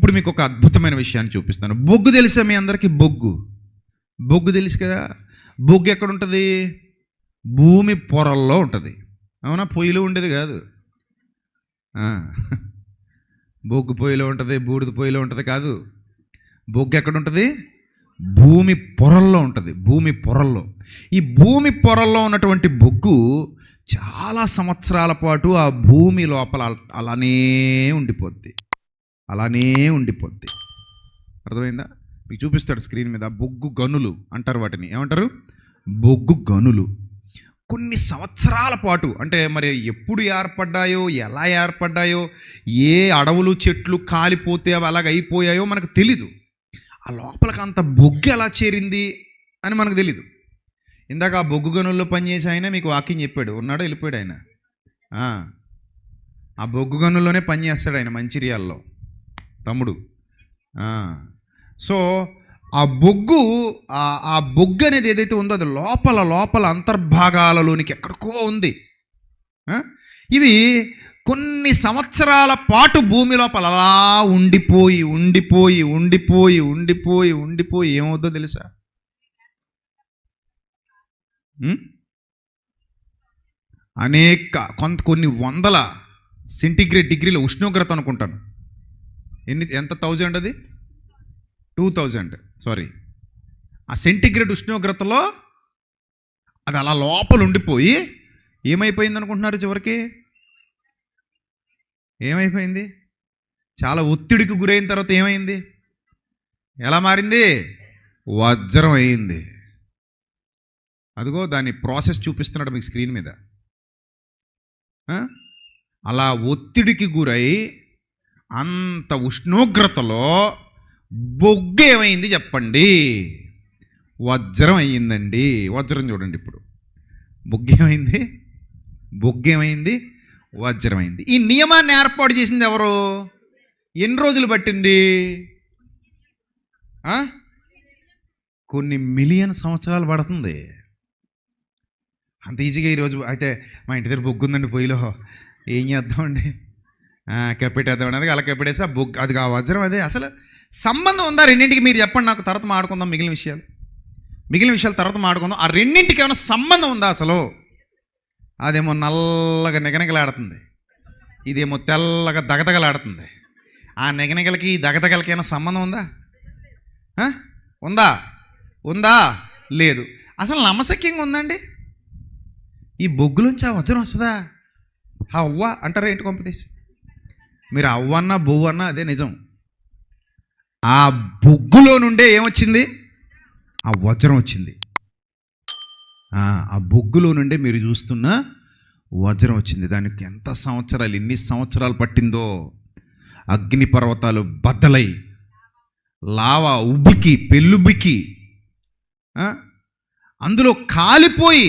ఇప్పుడు మీకు ఒక అద్భుతమైన విషయాన్ని చూపిస్తాను. బొగ్గు తెలుసా మీ అందరికీ? బొగ్గు తెలుసు కదా. బొగ్గు ఎక్కడ ఉంటుంది? భూమి పొరల్లో ఉంటుంది. అవునా? పొయ్యిలో ఉండేది కాదు. బొగ్గు పొయ్యిలో ఉంటుంది, బూడిద పొయ్యిలో ఉంటుంది కాదు. బొగ్గు ఎక్కడ ఉంటుంది? భూమి పొరల్లో ఉంటుంది. భూమి పొరల్లో. ఈ భూమి పొరల్లో ఉన్నటువంటి బొగ్గు చాలా సంవత్సరాల పాటు ఆ భూమి లోపల అలానే ఉండిపోద్ది. అర్థమైందా? మీకు చూపిస్తాడు స్క్రీన్ మీద. బొగ్గు గనులు అంటారు వాటిని. ఏమంటారు? బొగ్గు గనులు. కొన్ని సంవత్సరాల పాటు, అంటే మరి ఎప్పుడు ఏర్పడ్డాయో, ఎలా ఏర్పడ్డాయో, ఏ అడవులు చెట్లు కాలిపోతే అవి అలాగ అయిపోయాయో మనకు తెలీదు. ఆ లోపలికి అంత బొగ్గు ఎలా చేరింది అని మనకు తెలీదు. ఇందాక ఆ బొగ్గు గనుల్లో పనిచేసి ఆయన మీకు వాకింగ్ చెప్పాడు. ఉన్నాడో వెళ్ళిపోయాడు ఆయన. ఆ బొగ్గు గనుల్లోనే పనిచేస్తాడు ఆయన, మంచిర్యాలలో తమ్ముడు. సో ఆ బొగ్గు అనేది ఏదైతే ఉందో అది లోపల అంతర్భాగాలలోనికి ఎక్కడికో ఉంది. ఇవి కొన్ని సంవత్సరాల పాటు భూమి లోపల అలా ఉండిపోయి ఏమవుతుందో తెలుసా? కొన్ని వందల సెంటీగ్రేడ్ డిగ్రీల ఉష్ణోగ్రత అనుకుంటాను. ఎంత 1000 అది? 2000 సారీ. ఆ సెంటీగ్రేడ్ ఉష్ణోగ్రతలో అది అలా లోపల ఉండిపోయి ఏమైపోయింది అనుకుంటున్నారు? చివరికి ఏమైపోయింది? చాలా ఒత్తిడికి గురైన తర్వాత ఏమైంది? ఎలా మారింది? వజ్రం అయింది. అదిగో దాని ప్రాసెస్ చూపిస్తున్నాడు మీకు స్క్రీన్ మీద. అలా ఒత్తిడికి గురై అంత ఉష్ణోగ్రతలో బొగ్గు ఏమైంది చెప్పండి? వజ్రం అయ్యిందండి. వజ్రం చూడండి ఇప్పుడు. బొగ్గు ఏమైంది? వజ్రం అయింది. ఈ నియమాన్ని ఏర్పాటు చేసింది ఎవరు? ఎన్ని రోజులు పట్టింది? కొన్ని మిలియన్ సంవత్సరాలు పడుతుంది. అంత ఈజీగా ఈరోజు అయితే మా ఇంటి దగ్గర బొగ్గు ఉందండి పొయ్యిలో, ఏం చేద్దామండి, కప్పెట్టేద్దామండి. అలా కప్పెట్టేసి ఆ బొగ్గు అది ఆ వజ్రం అదే. అసలు సంబంధం ఉందా రెండింటికి? మీరు చెప్పండి నాకు. తర్వాత మాట్లాడుకుందాం మిగిలిన విషయాలు తర్వాత మాట్లాడుకుందాం. ఆ రెండింటికి ఏమైనా సంబంధం ఉందా అసలు? అదేమో నల్లగా నిగనిగలాడుతుంది, ఇదేమో తెల్లగా దగదగలాడుతుంది. ఆ నిగనిగలకి ఈ దగదగలకి ఏమైనా సంబంధం ఉందా? లేదు. అసలు నమ్మశక్యంగా ఉందండి? ఈ బొగ్గులోంచి ఆ వజ్రం వస్తుందా? అవ్వ అంటారా ఏంటి కొంపతీసి? మీరు అవ్వన్నా బొవ్వన్నా అదే నిజం. ఆ బొగ్గులో నుండే ఏమొచ్చింది? ఆ వజ్రం వచ్చింది. ఆ బొగ్గులో నుండే మీరు చూస్తున్న వజ్రం వచ్చింది. దానికి ఎన్ని సంవత్సరాలు పట్టిందో. అగ్ని పర్వతాలు బద్దలై, లావా ఉబ్బికి పెళ్ళుబికి అందులో కాలిపోయి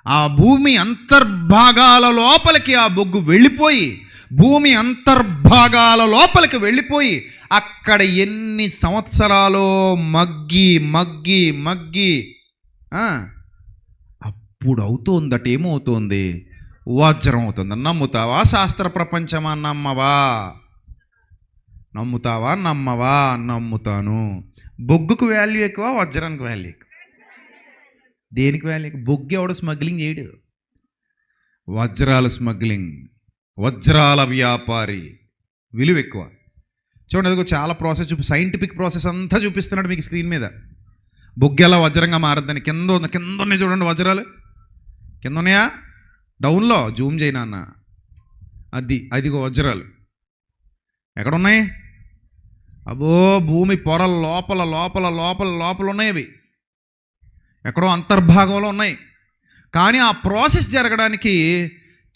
ఆ భూమి అంతర్భాగాల లోపలికి ఆ బొగ్గు వెళ్ళిపోయి, భూమి అంతర్భాగాల లోపలికి వెళ్ళిపోయి అక్కడ ఎన్ని సంవత్సరాలో మగ్గి అప్పుడు అవుతోందట. ఏమవుతోంది? వజ్రం అవుతుంది. నమ్ముతావా శాస్త్ర ప్రపంచమా? నమ్ముతావా? నమ్ముతాను. బొగ్గుకు వాల్యూ ఎక్కువ, వజ్రానికి వాల్యూ ఎక్కువ. దేనికి వాల్యూ? బొగ్గు ఎవడు స్మగ్లింగ్ చేయడు, వజ్రాల స్మగ్లింగ్, వజ్రాల వ్యాపారి విలువ ఎక్కువ. చూడండి, అదిగో చాలా ప్రాసెస్ సైంటిఫిక్ ప్రాసెస్ అంతా చూపిస్తున్నాడు మీకు స్క్రీన్ మీద. బొగ్గు ఎలా వజ్రంగా మారద్దని. కింద ఉన్నాయి చూడండి వజ్రాలు. కింద ఉన్నాయా? డౌన్లో జూమ్ చేయనా అన్న. అదిగో వజ్రాలు ఎక్కడున్నాయి? అబ్బో భూమి పొరల లోపల ఉన్నాయి. అవి ఎక్కడో అంతర్భాగంలో ఉన్నాయి. కానీ ఆ ప్రాసెస్ జరగడానికి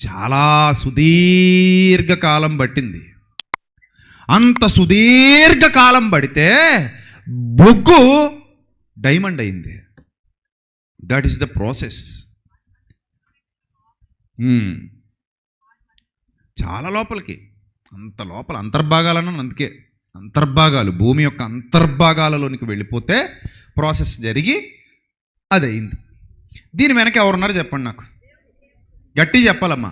చాలా సుదీర్ఘకాలం పట్టింది. అంత సుదీర్ఘకాలం పడితే బొగ్గు డైమండ్ అయింది. That is the process. చాలా లోపలికి, అంత లోపల అంతర్భాగాలను, అందుకే అంతర్భాగాలు, భూమి యొక్క అంతర్భాగాలలోనికి వెళ్ళిపోతే ప్రాసెస్ జరిగి అది అయింది. దీని వెనక ఎవరున్నారు చెప్పండి నాకు. గట్టిగా చెప్పాలమ్మా,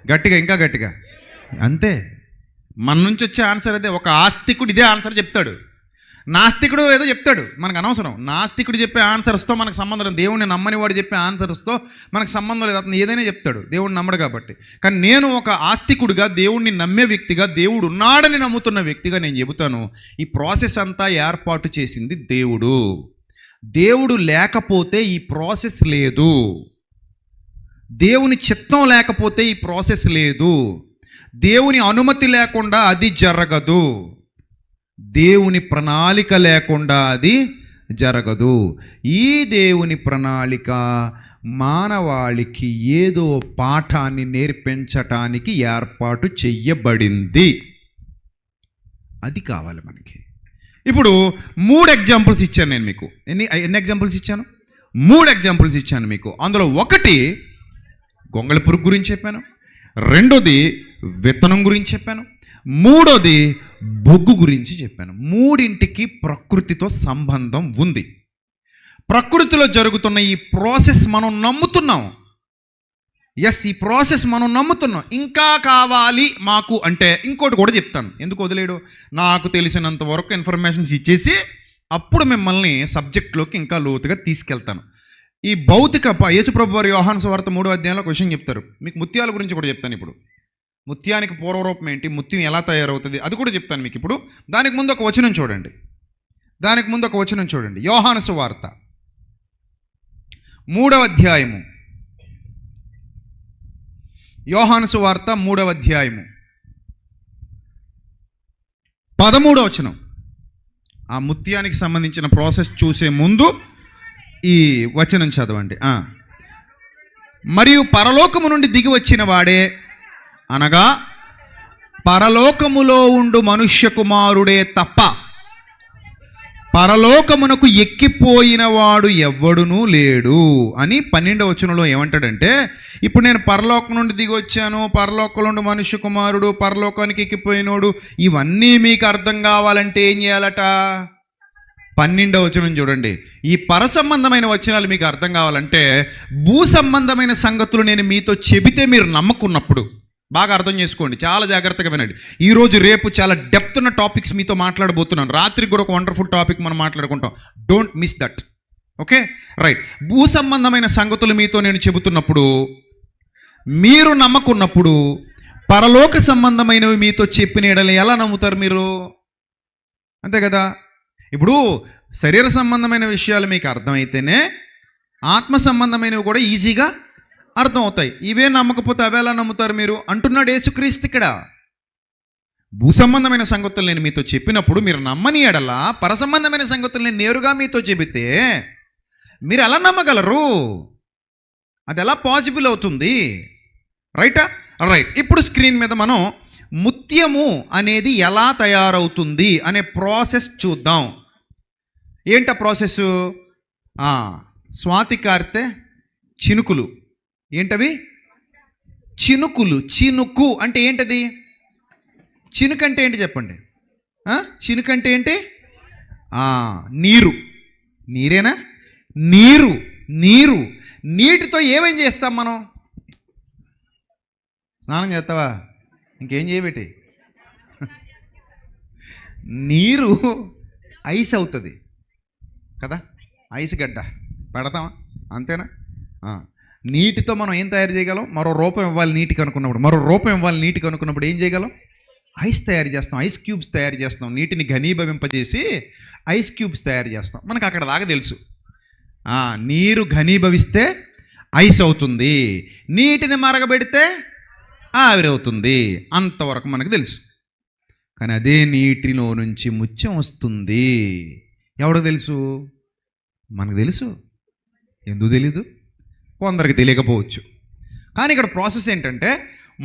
గట్టిగా, ఇంకా గట్టిగా. అంతే. మన నుంచి వచ్చే ఆన్సర్ అదే. ఒక ఆస్తికుడు ఇదే ఆన్సర్ చెప్తాడు, నాస్తికుడు ఏదో చెప్తాడు, మనకు అనవసరం. నాస్తికుడు చెప్పే ఆన్సర్స్తో మనకు సంబంధం లేదు, దేవుడిని నమ్మని వాడు చెప్పే ఆన్సర్స్తో మనకు సంబంధం లేదు. అతను ఏదైనా చెప్తాడు, దేవుడిని నమ్మడు కాబట్టి. కానీ నేను ఒక ఆస్తికుడిగా, దేవుడిని నమ్మే వ్యక్తిగా, దేవుడు ఉన్నాడని నమ్ముతున్న వ్యక్తిగా నేను చెబుతాను, ఈ ప్రాసెస్ అంతా ఏర్పాటు చేసింది దేవుడు. దేవుడు లేకపోతే ఈ ప్రాసెస్ లేదు, దేవుని చిత్తం లేకపోతే ఈ ప్రాసెస్ లేదు, దేవుని అనుమతి లేకుండా అది జరగదు, దేవుని ప్రణాళిక లేకుండా అది జరగదు. ఈ దేవుని ప్రణాళిక మానవాళికి ఏదో పాఠాన్ని నేర్పించటానికి ఏర్పాటు చెయ్యబడింది. అది కావాలి మనకి. ఇప్పుడు 3 ఎగ్జాంపుల్స్ ఇచ్చాను నేను మీకు. ఎన్ని ఎగ్జాంపుల్స్ ఇచ్చాను? 3 ఎగ్జాంపుల్స్ ఇచ్చాను మీకు. అందులో ఒకటి గొంగళి పురుగు గురించి చెప్పాను, రెండోది విత్తనం గురించి చెప్పాను, మూడోది బొగ్గు గురించి చెప్పాను. మూడింటికి ప్రకృతితో సంబంధం ఉంది. ప్రకృతిలో జరుగుతున్న ఈ ప్రాసెస్ మనం నమ్ముతున్నాం. ఎస్, ఈ ప్రాసెస్ మనం నమ్ముతున్నాం. ఇంకా కావాలి మాకు అంటే ఇంకోటి కూడా చెప్తాను. ఎందుకు వదిలేడు? నాకు తెలిసినంత వరకు ఇన్ఫర్మేషన్స్ ఇచ్చేసి అప్పుడు మిమ్మల్ని సబ్జెక్ట్లోకి ఇంకా లోతుగా తీసుకెళ్తాను. ఈ భౌతిక యేసుప్రభు వారు యోహాను సువార్త 3వ అధ్యాయంలో క్వశ్చన్ చెప్తారు. మీకు ముత్యాల గురించి కూడా చెప్తాను. ఇప్పుడు ముత్యానికి పూర్వరూపం ఏంటి, ముత్యం ఎలా తయారవుతుంది, అది కూడా చెప్తాను మీకు. ఇప్పుడు దానికి ముందు ఒక వచనం చూడండి. యోహాను సువార్త 3వ అధ్యాయము. యోహాను సువార్త 3వ అధ్యాయము 13వ వచనం. ఆ ముత్యానికి సంబంధించిన ప్రాసెస్ చూసే ముందు ఈ వచనం చదవండి. మరియు పరలోకము నుండి దిగి వచ్చిన వాడే, అనగా పరలోకములో ఉండు మనుష్య కుమారుడే తప్ప పరలోకమునకు ఎక్కిపోయిన వాడు ఎవ్వడునూ లేడు అని 12వ వచనంలో ఏమంటాడంటే, ఇప్పుడు నేను పరలోకం నుండి దిగి వచ్చాను, పరలోకంలో ఉండు మనుష్య కుమారుడు, పరలోకానికి ఎక్కిపోయినోడు, ఇవన్నీ మీకు అర్థం కావాలంటే ఏం చేయాలట? 12వ వచనం చూడండి. ఈ పరసంబంధమైన వచనాలు మీకు అర్థం కావాలంటే, భూ సంబంధమైన సంగతులు నేను మీతో చెబితే మీరు నమ్మకున్నప్పుడు, బాగా అర్థం చేసుకోండి, చాలా జాగ్రత్తగా వినండి. ఈరోజు రేపు చాలా డెప్త్ ఉన్న టాపిక్స్ మీతో మాట్లాడబోతున్నాను. రాత్రికి కూడా ఒక వండర్ఫుల్ టాపిక్ మనం మాట్లాడుకుంటాం. Don't miss that. Okay, right. భూ సంబంధమైన సంగతులు మీతో నేను చెబుతున్నప్పుడు మీరు నమ్మకున్నప్పుడు, పరలోక సంబంధమైనవి మీతో చెప్పిన యెడల ఎలా నమ్ముతారు మీరు? అంతే కదా. ఇప్పుడు శరీర సంబంధమైన విషయాలు మీకు అర్థమైతేనే ఆత్మ సంబంధమైనవి కూడా ఈజీగా అర్థమవుతాయి. ఇవే నమ్మకపోతే అవి ఎలా నమ్ముతారు మీరు అంటున్నాడు యేసుక్రీస్తు ఇక్కడ. భూ సంబంధమైన సంగతులు నేను మీతో చెప్పినప్పుడు మీరు నమ్మని ఎడల, పరసంబంధమైన సంగతులు నేను నేరుగా మీతో చెబితే మీరు ఎలా నమ్మగలరు? అది ఎలా పాసిబుల్ అవుతుంది? రైటా? రైట్. ఇప్పుడు స్క్రీన్ మీద మనం ముత్యము అనేది ఎలా తయారవుతుంది అనే ప్రాసెస్ చూద్దాం. ఏంట ప్రాసెస్? స్వాతి కార్తె చినుకులు. ఏంటవి? చినుకులు. చినుకు అంటే ఏంటది? చినుకు అంటే ఏంటి చెప్పండి? చినుకు అంటే ఏంటి? నీరు. నీరేనా? నీరు. నీటితో ఏమేం చేస్తాం మనం? స్నానం చేస్తావా? ఇంకేం చేయబెట్టి నీరు ఐస్ అవుతుంది కదా, ఐస్ గడ్డ పెడతామా? అంతేనా? నీటితో మనం ఏం తయారు చేయగలం? మరో రూపం ఇవ్వాలి నీటికి అనుకున్నప్పుడు ఏం చేయగలం? ఐస్ తయారు చేస్తాం, ఐస్ క్యూబ్స్ తయారు చేస్తాం. నీటిని ఘనీభవింపజేసి ఐస్ క్యూబ్స్ తయారు చేస్తాం. మనకు అక్కడ దాకా తెలుసు. నీరు ఘనీభవిస్తే ఐస్ అవుతుంది, నీటిని మరగబెడితే ఆవిరవుతుంది. అంతవరకు మనకు తెలుసు. కానీ అదే నీటిలో నుంచి ముత్యం వస్తుంది. ఎవడో తెలుసు? మనకు తెలుసు. ఎందుకు తెలీదు? కొందరికి తెలియకపోవచ్చు. కానీ ఇక్కడ ప్రాసెస్ ఏంటంటే,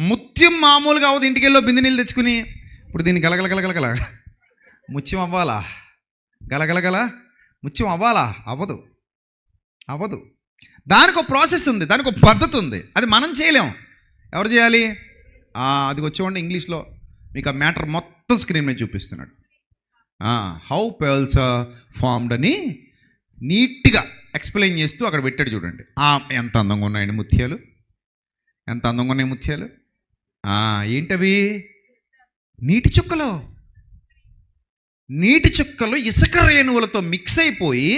ముత్యం మామూలుగా అవ్వదు. ఇంటికి వెళ్ళి బిందె నీళ్ళు తెచ్చుకుని ఇప్పుడు దీన్ని గలగలగలగలగల ముత్యం అవ్వాలా? గలగలగల ముత్యం అవ్వాలా? అవ్వదు. దానికి ఒక ప్రాసెస్ ఉంది, దానికి ఒక పద్ధతి ఉంది. అది మనం చేయలేం. ఎవరు చేయాలి? అది వచ్చేవాడి ఇంగ్లీష్లో మీకు ఆ మ్యాటర్ మొత్తం స్క్రీన్ మీద చూపిస్తున్నాడు. హౌ పెర్ల్స్ ఆర్ ఫార్మ్డ్ అని నీట్గా ఎక్స్ప్లెయిన్ చేస్తూ అక్కడ పెట్టాడు. చూడండి ఎంత అందంగా ఉన్నాయండి ముత్యాలు, ఎంత అందంగా ఉన్నాయి ముత్యాలు. ఏంటవి? నీటి చుక్కలు ఇసుక రేణువులతో మిక్స్ అయిపోయి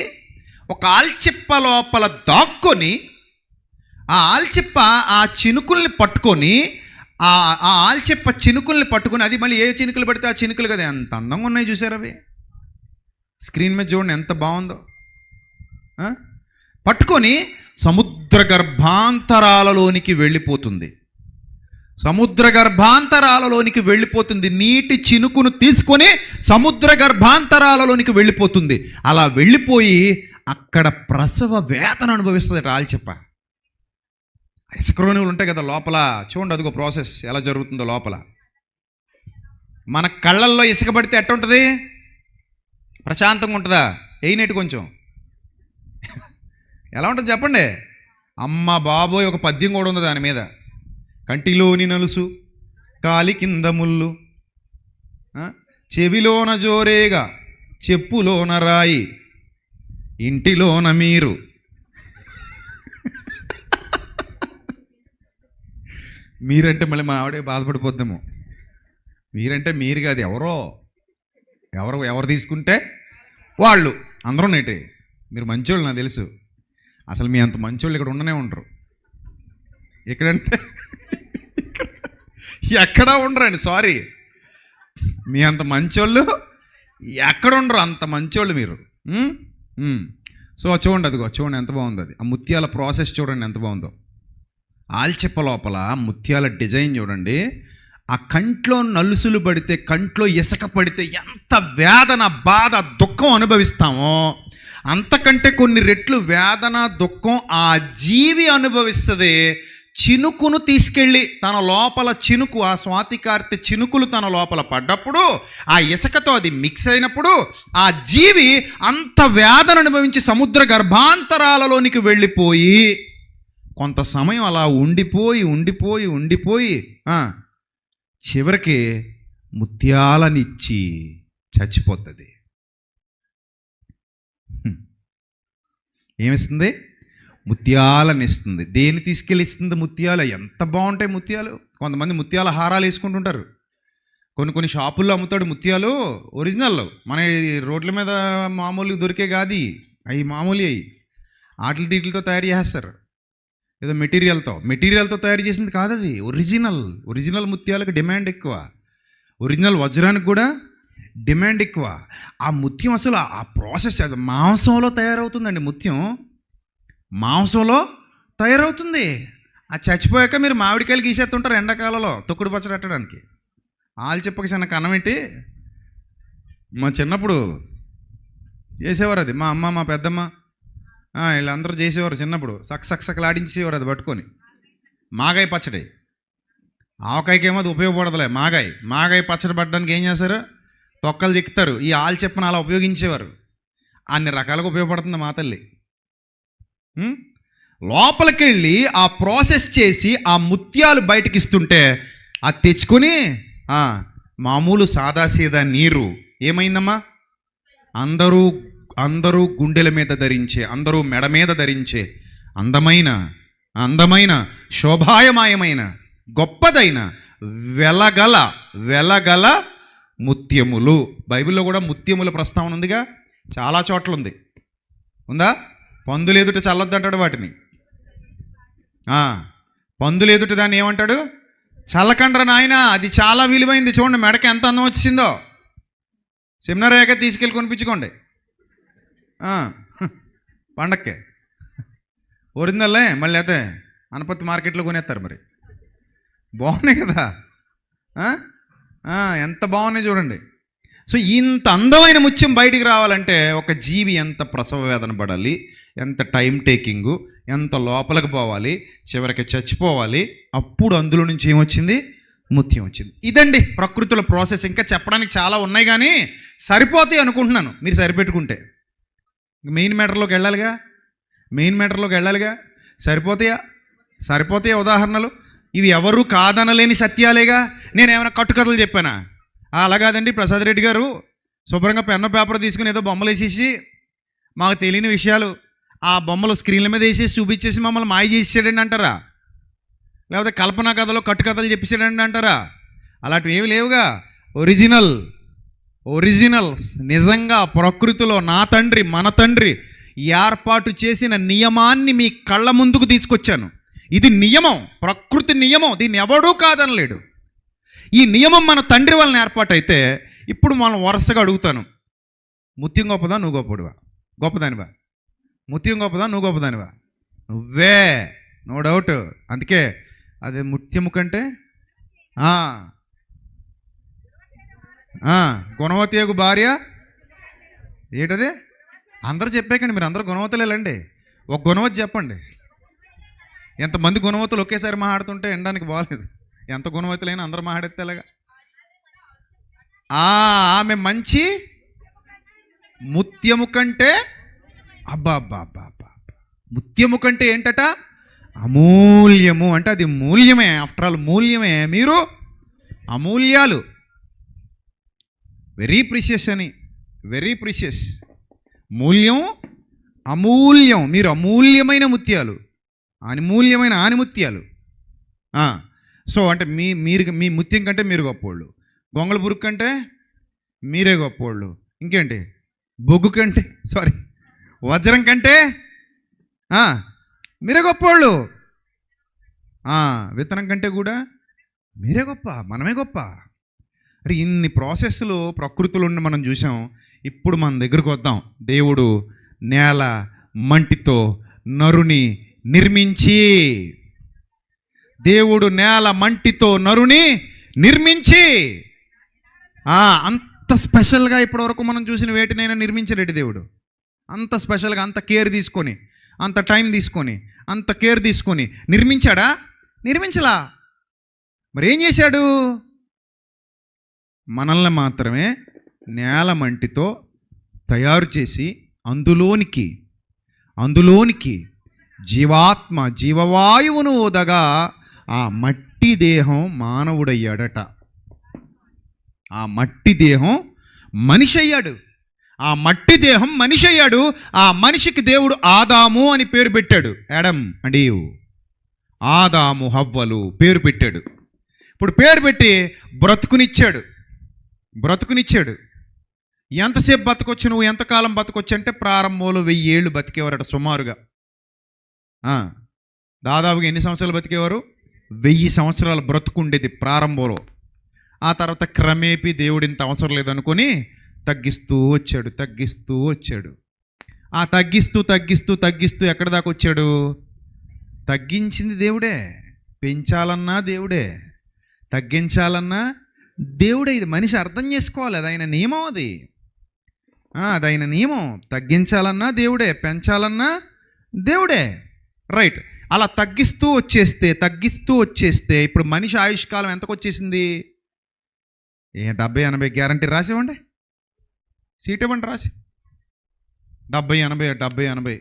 ఒక ఆల్చిప్ప లోపల దాక్కొని ఆ ఆల్చిప్ప ఆ చినుకుల్ని పట్టుకొని ఆ ఆల్చిప్ప చినుకుల్ని పట్టుకొని, అది మళ్ళీ ఏ చినుకులు పడితే ఆ చినుకులు కదా, ఎంత అందంగా ఉన్నాయి చూసారు అవి. స్క్రీన్ మీద చూడండి ఎంత బాగుందో. పట్టుకొని సముద్ర గర్భాంతరాలలోనికి వెళ్ళిపోతుంది. నీటి చినుకును తీసుకొని సముద్ర గర్భాంతరాలలోనికి వెళ్ళిపోతుంది. అలా వెళ్ళిపోయి అక్కడ ప్రసవ వేదన అనుభవిస్తుంది ఆల్చిప్ప. ఇసుక రేణువులు ఉంటాయి కదా లోపల, చూడండి అదిగో ప్రాసెస్ ఎలా జరుగుతుందో లోపల. మన కళ్ళల్లో ఇసుక పడితే ఎట్ట ఉంటుంది? ప్రశాంతంగా ఉంటుందా? ఎయినెట్ కొంచెం ఎలా ఉంటుంది చెప్పండి. అమ్మ బాబోయ్, ఒక పద్యం కూడా ఉంది దాని మీద. కంటిలోని నలుసు, కాలి కింద ముళ్ళు, చెవిలోన జోరేగా, చెప్పులోన రాయి, ఇంటిలోన మీరు. మీరంటే మళ్ళీ మా ఆవిడే బాధపడిపోద్దాము. మీరంటే మీరు కాదు, ఎవరు తీసుకుంటే వాళ్ళు. అందరూ నేటే. మీరు మంచోళ్ళు నాకు తెలుసు. అసలు మీ అంత మంచోళ్ళు ఇక్కడ ఉండనే ఉండరు. ఎక్కడంటే ఎక్కడా ఉండరండి, సారీ. మీ అంత మంచోళ్ళు ఎక్కడ ఉండరు, అంత మంచోళ్ళు మీరు. సో చూడండి, అదిగో చూడండి ఎంత బాగుందో అది. ఆ ముత్యాల ప్రాసెస్ చూడండి ఎంత బాగుందో. ఆల్చిప్ప లోపల ముత్యాల డిజైన్ చూడండి. ఆ కంట్లో నలుసులు పడితే, కంట్లో ఇసుక పడితే ఎంత వేదన, బాధ, దుఃఖం అనుభవిస్తామో అంతకంటే కొన్ని రెట్లు వేదన, దుఃఖం ఆ జీవి అనుభవిస్తుంది. చినుకును తీసుకెళ్ళి తన లోపల చినుకు, ఆ స్వాతికార్తె చినుకులు తన లోపల పడ్డప్పుడు, ఆ ఇసుకతో అది మిక్స్ అయినప్పుడు ఆ జీవి అంత వేదన అనుభవించి సముద్ర గర్భాంతరాలలోనికి వెళ్ళిపోయి కొంత సమయం అలా ఉండిపోయి చివరికి ముత్యాలనిచ్చి చచ్చిపోతుంది. ఏమిస్తుంది? ముత్యాలనిస్తుంది. దేన్ని తీసుకెళ్ళిస్తుంది? ముత్యాలు. ఎంత బాగుంటాయి ముత్యాలు. కొంతమంది ముత్యాల హారాలు వేసుకుంటుంటారు. కొన్ని షాపుల్లో అమ్ముతాడు ముత్యాలు ఒరిజినల్. మన రోడ్ల మీద మామూలుగా దొరికే కాదు అవి, మామూలు అవి ఆటలతో తయారు చేస్తారు. ఏదో మెటీరియల్తో తయారు చేసింది కాదు అది. ఒరిజినల్ ముత్యాలకు డిమాండ్ ఎక్కువ. ఒరిజినల్ వజ్రానికి కూడా డిమాండ్ ఎక్కువ. ఆ ముత్యం అసలు ఆ ప్రాసెస్ అది మాంసంలో తయారవుతుందండి. ముత్యం మాంసంలో తయారవుతుంది. ఆ చచ్చిపోయాక మీరు మామిడికాయలు గీసేస్తుంటారు ఎండాకాలంలో తొక్కుడు పచ్చడి పెట్టడానికి. ఆల్చిప్పకి చిన్న కన్నం పెట్టి మా చిన్నప్పుడు చేసేవారు అది. మా అమ్మ, మా పెద్దమ్మ వీళ్ళందరూ చేసేవారు చిన్నప్పుడు. సక్సక్లాడించేవారు అది పట్టుకొని. మాగాయ పచ్చడి. ఆవకాయకేమో అది ఉపయోగపడదులే. మాగాయ పచ్చడి పట్టడానికి ఏం చేస్తారు? తొక్కలు చెక్కుతారు. ఈ ఆల్చిప్పను అలా ఉపయోగించేవారు. అన్ని రకాలుగా ఉపయోగపడుతుంది మా తల్లి. లోపలికి వెళ్ళి ఆ ప్రాసెస్ చేసి ఆ ముత్యాలు బయటకి ఇస్తుంటే అది తెచ్చుకొని మామూలు సాదాసీదా నీరు ఏమైందమ్మా? అందరూ గుండెల మీద ధరించే, అందరూ మెడ మీద ధరించే అందమైన శోభాయమాయమైన గొప్పదైన వెలగల ముత్యములు. బైబిల్లో కూడా ముత్యముల ప్రస్తావన ఉందిగా, చాలా చోట్ల ఉందా? పందులు ఎదుట చల్లొద్దు అంటాడు వాటిని. పందులు ఎదుట దాన్ని ఏమంటాడు? చల్లకండ్రా నాయన, అది చాలా విలువైంది. చూడండి మెడకి ఎంత అందం వచ్చిందో. సెమినార్ అయ్యాక తీసుకెళ్ళి కొనిపించుకోండి పండక్కే. ఒరిజినల్లే మళ్ళీ అయితే అనపత్తి మార్కెట్లో కొనేస్తారు. మరి బాగున్నాయి కదా, ఎంత బాగున్నాయి చూడండి. సో ఇంత అందమైన ముత్యం బయటికి రావాలంటే ఒక జీవి ఎంత ప్రసవ వేదన పడాలి, ఎంత టైం టేకింగు, ఎంత లోపలికి పోవాలి, చివరికి చచ్చిపోవాలి. అప్పుడు అందులో నుంచి ఏమొచ్చింది? ముత్యం వచ్చింది. ఇదండి ప్రకృతిలో ప్రాసెస్. ఇంకా చెప్పడానికి చాలా ఉన్నాయి కానీ సరిపోతాయి అనుకుంటున్నాను మీరు సరిపెట్టుకుంటే. మెయిన్ మ్యాటర్లోకి వెళ్ళాలిగా. సరిపోతాయా ఉదాహరణలు? ఇవి ఎవరు కాదనలేని సత్యాలేగా. నేను ఏమైనా కట్టుకథలు చెప్పానా? అలా కాదండి, ప్రసాద్ రెడ్డి గారు శుభ్రంగా పెన్ను పేపర్ తీసుకుని ఏదో బొమ్మలు వేసేసి మాకు తెలియని విషయాలు ఆ బొమ్మలు స్క్రీన్ల మీద వేసేసి చూపించేసి మమ్మల్ని మాయ చేసేసాడండి అంటారా? లేకపోతే కల్పనా కథలో కట్టుకథలు చెప్పేసాడండి అంటారా? అలాంటివి ఏమి లేవుగా. ఒరిజినల్స్ నిజంగా ప్రకృతిలో నా తండ్రి మన తండ్రి ఏర్పాటు చేసిన నియమాన్ని మీ కళ్ళ ముందుకు తీసుకొచ్చాను. ఇది నియమం, ప్రకృతి నియమం, దీన్ని ఎవడూ కాదనలేడు. ఈ నియమం మన తండ్రి వలన ఏర్పాటైతే ఇప్పుడు మనం వరుసగా అడుగుతాను, ముత్యం గొప్పదా నువ్వు గొప్పదానివా? ముత్యం గొప్పదా నువ్వు గొప్పదానివా? నువ్వే, నో డౌట్. అందుకే అదే ముత్యము కంటే గుణవతియగు భార్య ఏంటది? అందరూ చెప్పాకండి, మీరు అందరూ గుణవతులేలండి. ఒక గుణవతి చెప్పండి. ఎంతమంది గుణవతులు ఒకేసారి మాట్లాడుతుంటే వినడానికి బాగాలేదు. ఎంత గుణవతులైనా అందరూ మాట్లాడితే ఎలాగా? ఆమె మంచి ముత్యము కంటే, అబ్బా, ముత్యము కంటే ఏంటట? అమూల్యము. అంటే అది మూల్యమే, ఆఫ్టర్ ఆల్ మూల్యమే. మీరు అమూల్యాలు, వెరీ ప్రిషియస్ అని, వెరీ ప్రిషియస్. మూల్యం అమూల్యం, మీరు అమూల్యమైన ముత్యాలు, అమూల్యమైన ఆనిముత్యాలు. సో అంటే మీ ముత్యం కంటే మీరు గొప్పోళ్ళు, గొంగళ పురుగు కంటే మీరే గొప్పోళ్ళు, ఇంకేంటి బొగ్గు కంటే వజ్రం కంటే మీరే గొప్పోళ్ళు, విత్తనం కంటే కూడా మీరే గొప్ప, మనమే గొప్ప. అరే ఇన్ని ప్రాసెస్లు ప్రకృతిలో ఉండి మనం చూసాం. ఇప్పుడు మన దగ్గరకు వద్దాం. దేవుడు నేల మంటితో నరుని నిర్మించి, దేవుడు నేల మంటితో నరుని నిర్మించి అంత స్పెషల్గా ఇప్పటివరకు మనం చూసిన వేటినైనా నిర్మించలేడు దేవుడు. అంత స్పెషల్గా, అంత కేర్ తీసుకొని, అంత టైం తీసుకొని, అంత కేర్ తీసుకొని నిర్మించాడా? నిర్మించలా. మరి ఏం చేశాడు? మనల్ని మాత్రమే నేల మంటితో తయారు చేసి అందులోనికి జీవాత్మ జీవవాయువును ఊదగా ఆ మట్టి దేహం మానవుడయ్యాడట. ఆ మట్టి దేహం మనిషి అయ్యాడు. ఆ మట్టి దేహం మనిషి అయ్యాడు. ఆ మనిషికి దేవుడు ఆదాము అని పేరు పెట్టాడు. యాడమ్ అండ్ ఈవ్, ఆదాము హవ్వలు పేరు పెట్టాడు. ఇప్పుడు పేరు పెట్టి బ్రతుకునిచ్చాడు. ఎంతసేపు బతకొచ్చు నువ్వు? ఎంతకాలం బతకొచ్చు అంటే ప్రారంభంలో 1000 ఏళ్ళు బతికేవారట సుమారుగా. దాదాపుగా ఎన్ని సంవత్సరాలు బతికేవారు? 1000 సంవత్సరాలు బ్రతుకుండేది ప్రారంభంలో. ఆ తర్వాత క్రమేపీ దేవుడు ఇంత అవసరం లేదనుకొని తగ్గిస్తూ వచ్చాడు. ఆ తగ్గిస్తూ ఎక్కడి దాకా వచ్చాడు? తగ్గించింది దేవుడే, పెంచాలన్నా దేవుడే, తగ్గించాలన్నా దేవుడే. ఇది మనిషి అర్థం చేసుకోవాలి. అది ఆయన నియమం. అది ఆయన నియమం. తగ్గించాలన్నా దేవుడే, పెంచాలన్నా దేవుడే. రైట్. అలా తగ్గిస్తూ వచ్చేస్తే ఇప్పుడు మనిషి ఆయుష్కాలం ఎంతకు వచ్చేసింది? 70-80 గ్యారంటీ రాసివ్వండి, సీట్ ఇవ్వండి రాసి. 70-80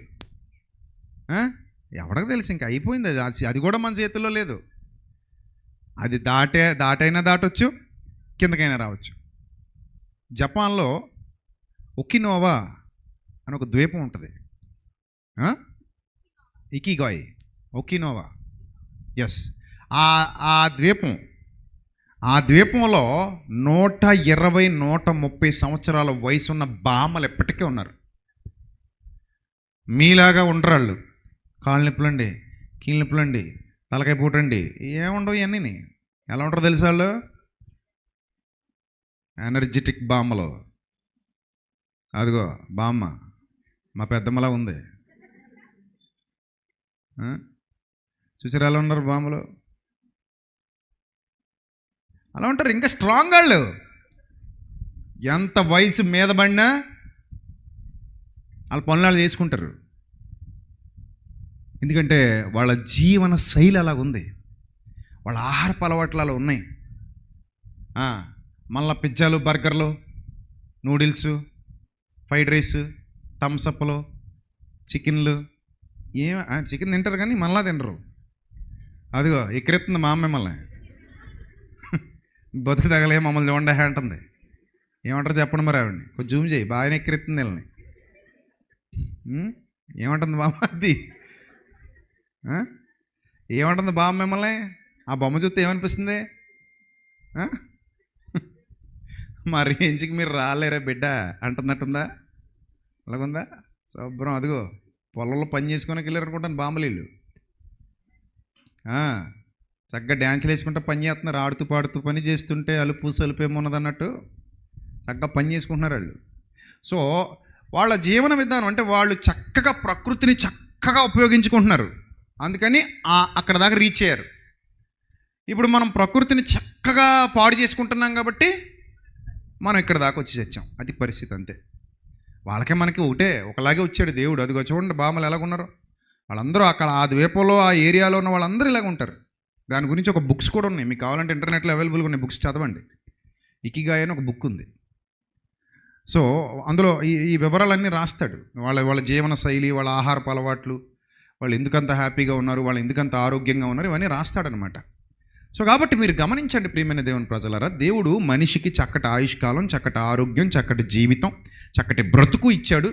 ఎవరికి తెలుసు? ఇంకా అయిపోయింది అది. అది కూడా మన చేతుల్లో లేదు. అది దాటైనా దాటొచ్చు, కిందకైనా రావచ్చు. జపాన్లో ఒకినోవా అని ఒక ద్వీపం ఉంటుంది. Ikigai, Okinawa. ఎస్. ఆ ద్వీపంలో 120-130 సంవత్సరాల వయసున్న బామ్మలు ఎప్పటికీ ఉన్నారు. మీలాగా ఉండరాళ్ళు. కాళ్ళు నొప్పులండి, కీళ్ళ నొప్పులండి, తలకాయ పూటండి, ఏముండవు ఇవన్నీ. ఎలా ఉంటారో తెలుసా వాళ్ళు? ఎనర్జెటిక్ బామ్మలు. అదిగో బామ్మ మా పెద్దమ్మలా ఉంది. చూసారు ఎలా ఉన్నారు బామ్మలు? అలా ఉంటారు. ఇంకా స్ట్రాంగ్ వాళ్ళు. ఎంత వయసు మీద పడినా వాళ్ళ పనులు వాళ్ళు చేసుకుంటారు. ఎందుకంటే వాళ్ళ జీవన శైలి అలా ఉంది, వాళ్ళ ఆహారపు అలవాట్లు అలా ఉన్నాయి. మళ్ళీ పిజ్జాలు, బర్గర్లు, నూడిల్స్, ఫ్రైడ్ రైస్, థమ్సప్లు, చికెన్లు. చికెన్ తింటారు కానీ మళ్ళా తినరు. అదిగో ఎక్కరెత్తుంది మా అమ్మ మిమ్మల్ని. బతుకు తగలే మమ్మల్ని చూడండి అంటుంది. ఏమంటారు చెప్పండి మరి ఆవిడని? కొంచెం జూమ్ చేయి. బాగానే ఎక్కరెత్తుంది వీళ్ళని. ఏమంటుంది బామ్మ? అది ఏమంటుంది బామ్మ మిమ్మల్ని? ఆ బొమ్మ చూస్తే ఏమనిపిస్తుంది? మా రేంజ్కి మీరు రాలేరా బిడ్డ అంటున్నట్టుందా? అలాగుందా? శుభ్రం అదిగో పొలంలో పని చేసుకొని వెళ్ళారు అనుకుంటాను బాంబులీళ్ళు. చక్కగా డ్యాన్సులు వేసుకుంటూ పని చేస్తున్నారు, ఆడుతూ పాడుతూ పని చేస్తుంటే అలుపు సలుపేమో ఉన్నదన్నట్టు చక్కగా పని చేసుకుంటున్నారు వాళ్ళు. సో వాళ్ళ జీవన విధానం అంటే వాళ్ళు చక్కగా ప్రకృతిని చక్కగా ఉపయోగించుకుంటున్నారు, అందుకని అక్కడ దాకా రీచ్ అయ్యారు. ఇప్పుడు మనం ప్రకృతిని చక్కగా పాడు చేసుకుంటున్నాం కాబట్టి మనం ఇక్కడ దాకా వచ్చి తెచ్చాం. అది పరిస్థితి అంతే. వాళ్ళకే మనకి ఒకలాగే వచ్చాడు దేవుడు. అదిగో చూడండి బామ్మలు ఎలాగున్నారు, వాళ్ళందరూ అక్కడ ఆ ద్వీపంలో ఆ ఏరియాలో ఉన్న వాళ్ళందరూ ఇలాగ ఉంటారు. దాని గురించి ఒక బుక్స్ కూడా ఉన్నాయి, మీకు కావాలంటే ఇంటర్నెట్లో అవైలబుల్గా ఉన్నాయి, బుక్స్ చదవండి. ఇకిగాయ్ అని ఒక బుక్ ఉంది. సో అందులో ఈ వివరాలన్నీ రాస్తాడు. వాళ్ళ జీవన శైలి, వాళ్ళ ఆహారపు అలవాట్లు, వాళ్ళు ఎందుకంత హ్యాపీగా ఉన్నారు, వాళ్ళు ఎందుకంత ఆరోగ్యంగా ఉన్నారు, ఇవన్నీ రాస్తాడనమాట. సో కాబట్టి మీరు గమనించండి ప్రియమైన దేవుని ప్రజలారా, దేవుడు మనిషికి చక్కటి ఆయుష్కాలం, చక్కటి ఆరోగ్యం, చక్కటి జీవితం, చక్కటి బ్రతుకు ఇచ్చాడు.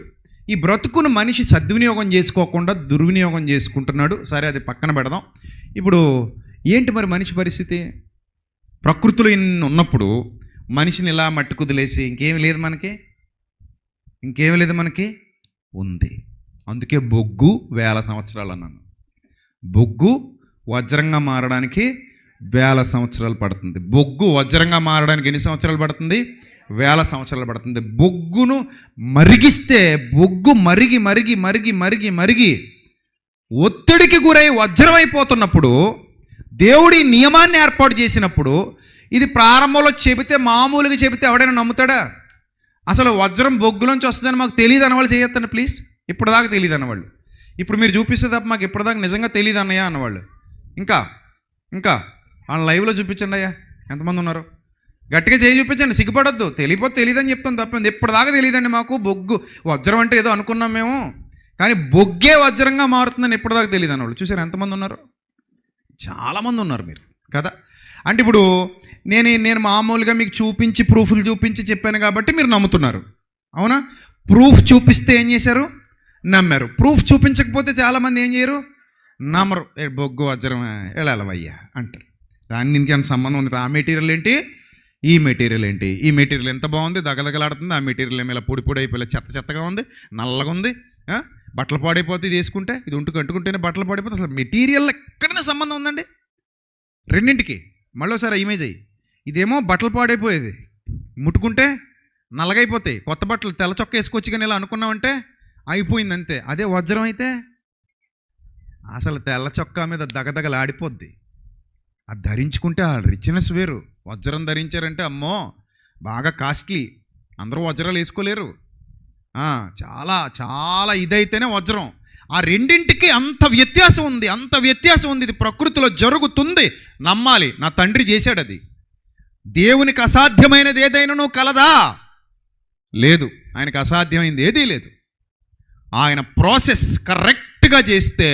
ఈ బ్రతుకును మనిషి సద్వినియోగం చేసుకోకుండా దుర్వినియోగం చేసుకుంటున్నాడు. సరే, అది పక్కన పెడదాం. ఇప్పుడు ఏంటి మరి మనిషి పరిస్థితి? ప్రకృతిలో ఇన్ని ఉన్నప్పుడు మనిషిని ఇలా మట్టి కుదిలేసి ఇంకేమి లేదు మనకి ఉంది. అందుకే బొగ్గు 1000 సంవత్సరాలు అన్నాను. బొగ్గు వజ్రంగా మారడానికి 1000 సంవత్సరాలు పడుతుంది. బొగ్గు వజ్రంగా మారడానికి ఎన్ని సంవత్సరాలు పడుతుంది? 1000 సంవత్సరాలు పడుతుంది. బొగ్గును మరిగిస్తే బొగ్గు మరిగి మరిగి మరిగి మరిగి మరిగి ఒత్తిడికి గురై వజ్రం అయిపోతున్నప్పుడు దేవుడి నియమాన్ని ఏర్పాటు చేసినప్పుడు, ఇది ప్రారంభంలో మామూలుగా చెబితే ఎవడైనా నమ్ముతాడా? అసలు వజ్రం బొగ్గులోంచి వస్తుందని మాకు తెలియదు అన్నవాళ్ళు చేయొద్దండి ప్లీజ్. ఇప్పటిదాకా తెలియదు అన్నవాళ్ళు, ఇప్పుడు మీరు చూపిస్తే తప్ప మాకు ఇప్పటిదాకా నిజంగా తెలియదు అన్నయ్యా అన్నవాళ్ళు ఇంకా వాళ్ళ లైవ్లో చూపించండి అయ్యా, ఎంతమంది ఉన్నారు? గట్టిగా చేయి చూపించండి, సిగ్గుపడొద్దు. తెలియపోతే తెలియదని చెప్తాను తప్ప ఇప్పటిదాకా తెలియదండి మాకు. బొగ్గు వజ్రం అంటే ఏదో అనుకున్నాం మేము, కానీ బొగ్గే వజ్రంగా మారుతుందని ఇప్పటిదాకా తెలియదు అన్నవాళ్ళు చూసారు ఎంతమంది ఉన్నారు? చాలామంది ఉన్నారు మీరు కదా. అంటే ఇప్పుడు నేను మామూలుగా మీకు చూపించి ప్రూఫ్లు చూపించి చెప్పాను కాబట్టి మీరు నమ్ముతున్నారు, అవునా? ప్రూఫ్ చూపిస్తే ఏం చేశారు? నమ్మారు. ప్రూఫ్ చూపించకపోతే చాలామంది ఏం చేయరు? నమ్మరు. బొగ్గు వజ్రం వెళ్ళాలవయ్యా అంటారు. దాన్ని ఇంకేమైనా సంబంధం ఉంది? ఆ మెటీరియల్ ఏంటి, ఈ మెటీరియల్ ఏంటి? ఈ మెటీరియల్ ఎంత బాగుంది, దగదగలాడుతుంది, ఆ మెటీరియల్ ఏమో ఇలా పొడి పొడి అయిపోయి చెత్తగా ఉంది, నల్లగా ఉంది, బట్టలు పాడైపోతే ఇది వేసుకుంటే, ఇది అంటుకుంటేనే బట్టలు పాడైపోతే. అసలు మెటీరియల్ ఎక్కడైనా సంబంధం ఉందండి రెండింటికి? మళ్ళీసారి ఇమేజ్ అయ్యి, ఇదేమో బట్టలు పాడైపోయేది, ముట్టుకుంటే నల్లగైపోతాయి, కొత్త బట్టలు తెల్ల చొక్క వేసుకొచ్చి కానీ ఇలా అనుకున్నామంటే అయిపోయింది అంతే. అదే వజ్రం అయితే అసలు తెల్ల చొక్కా మీద దగదగలాడిపోద్ది. అది ధరించుకుంటే ఆ రిచ్నెస్ వేరు. వజ్రం ధరించారంటే అమ్మో బాగా కాస్ట్లీ, అందరూ వజ్రాలు వేసుకోలేరు. చాలా చాలా ఇదైతేనే వజ్రం. ఆ రెండింటికి అంత వ్యత్యాసం ఉంది. ఇది ప్రకృతిలో జరుగుతుంది, నమ్మాలి. నా తండ్రి చేశాడు అది. దేవునికి అసాధ్యమైనది ఏదైనా కలదా? లేదు. ఆయనకు అసాధ్యమైనది ఏదీ లేదు. ఆయన ప్రాసెస్ కరెక్ట్గా చేస్తే